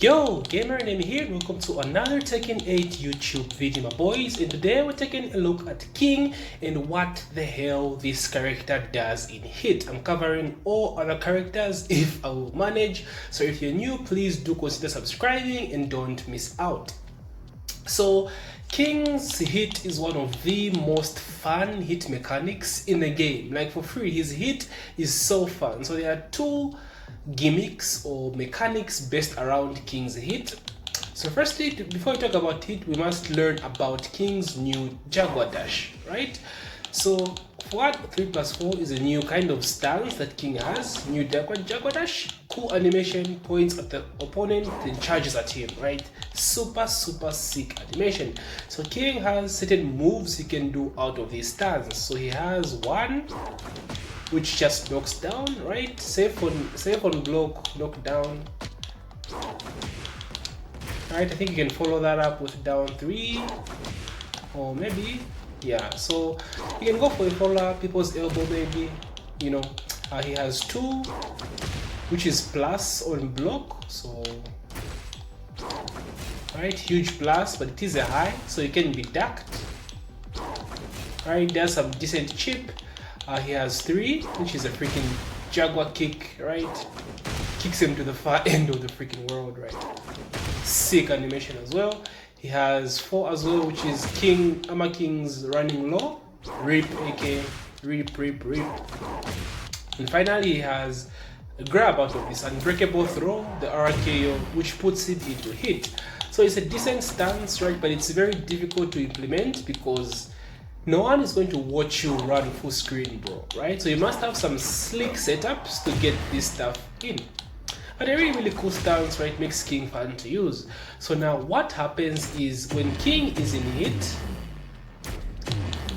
Yo, gamer name here, and welcome to another Tekken 8 YouTube video, my boys. And today we're taking a look at King and what the hell this character does in hit. I'm covering all other characters if I will manage. So if you're new, please do consider subscribing and don't miss out. So King's hit is one of the most fun hit mechanics in the game. Like for free, his hit is so fun. So there are two gimmicks or mechanics based around King's hit. So firstly, before we talk about hit, we must learn about King's new jaguar dash, right? So what 3+4 is a new kind of stance that King has. New jaguar dash, cool animation, points at the opponent, then charges at him, right? Super sick animation. So King has certain moves he can do out of this stance. So he has one which just knocks down, right? Safe on block, knock down. Right, I think you can follow that up with down 3, or maybe, yeah. So you can go for a follow-up, people's elbow maybe, you know. He has 2, which is plus on block, so, right, huge plus, but it is a high, so it can be ducked. Right, there's some decent chip. He has 3, which is a freaking jaguar kick, right? Kicks him to the far end of the freaking world, right? Sick animation as well. He has 4 as well, which is Armor King's running low. Rip, AK, rip. And finally, he has a grab out of this unbreakable throw, the RKO, which puts it into hit. So it's a decent stance, right? But it's very difficult to implement because no one is going to watch you run full screen, bro, right? So you must have some slick setups to get this stuff in. But a really cool stance, right, makes King fun to use. So now what happens is when King is in hit,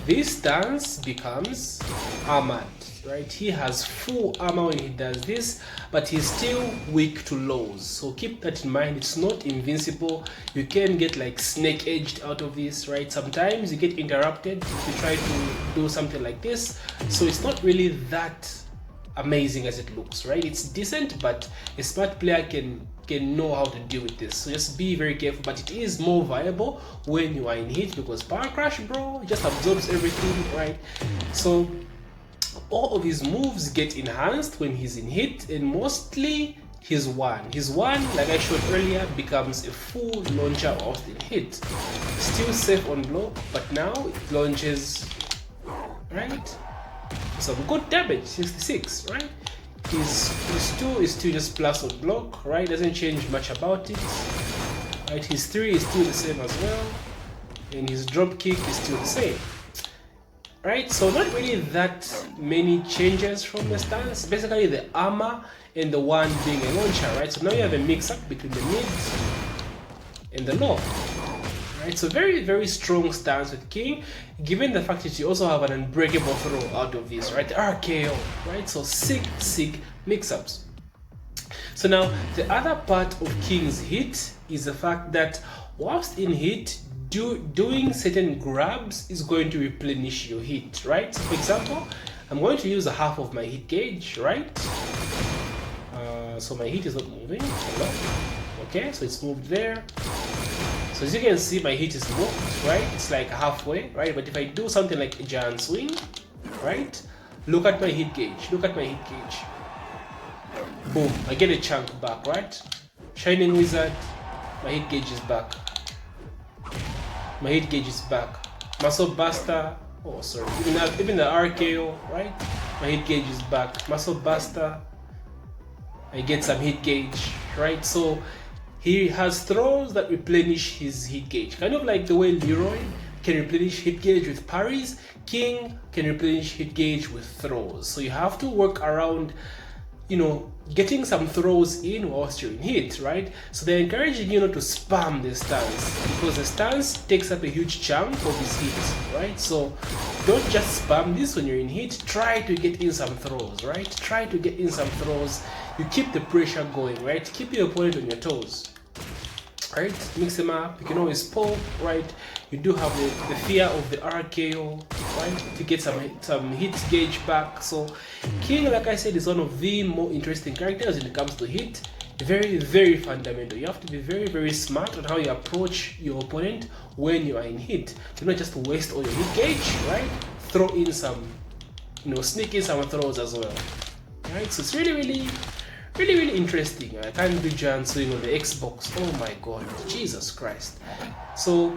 this stance becomes armored, right? He has full armor when he does this, but he's still weak to lows. So keep that in mind. It's not invincible. You can get like snake edged out of this, right? Sometimes you get interrupted if you try to do something like this. So it's not really that amazing as it looks, right? It's decent, but a smart player can know how to deal with this. So just be very careful, but it is more viable when you are in hit because power crash, bro, just absorbs everything, right? So all of his moves get enhanced when he's in hit, and mostly his one, like I showed earlier, becomes a full launcher whilst in hit. Still safe on block, but now it launches, right? Some good damage, 66, right? His 2 is still just plus on block, right? Doesn't change much about it, right? His 3 is still the same as well, and his drop kick is still the same. Right, so not really that many changes from the stance. Basically the armor and the one being a launcher, right? So now you have a mix-up between the mid and the low, right? So very strong stance with King, given the fact that you also have an unbreakable throw out of this, right? The RKO, right? So sick mix-ups. So now the other part of King's hit is the fact that whilst in hit, doing certain grabs is going to replenish your hit, right? So for example, I'm going to use a half of my hit gauge, right? So my hit is not moving. Hello? Okay, so it's moved there. So as you can see, my hit is moved, right? It's like halfway, right? But if I do something like a giant swing, right? Look at my hit gauge. Boom, I get a chunk back, right? Shining Wizard, my hit gauge is back. My hit gauge is back. Muscle Buster, oh sorry, even the RKO, right? My hit gauge is back. Muscle Buster, I get some hit gauge, right? So he has throws that replenish his hit gauge. Kind of like the way Leroy can replenish hit gauge with parries, King can replenish hit gauge with throws. So you have to work around, you know, getting some throws in whilst you're in hit, right? So they're encouraging you not to spam the stance because the stance takes up a huge chunk of his hit, right? So don't just spam this when you're in hit. Try to get in some throws, right? Try to get in some throws. You keep the pressure going, right? Keep your opponent on your toes, right? Mix them up. You can always pull, right? You do have the fear of the RKO, right? To get some hit gauge back. So King, like I said, is one of the more interesting characters when it comes to hit. very, very fundamental. You have to be very, very smart on how you approach your opponent when you are in hit. Do not just waste all your hit gauge, right? Throw in some, sneak in some throws as well, right? So it's really, really, really, really interesting. I can't do giant swing on the Xbox. Oh my god, Jesus Christ. So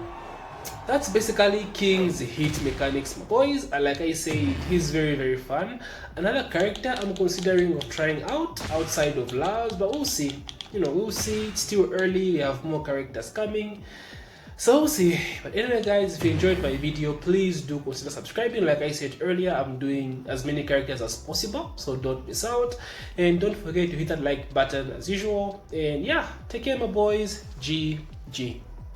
that's basically King's hit mechanics, my boys. And like I say, he's very, very fun. Another character I'm considering of trying out outside of Lars, but we'll see. We'll see. It's still early. We have more characters coming, so we'll see. But anyway, guys, if you enjoyed my video, please do consider subscribing. Like I said earlier, I'm doing as many characters as possible, so don't miss out. And don't forget to hit that like button as usual. And yeah, take care, my boys. GG.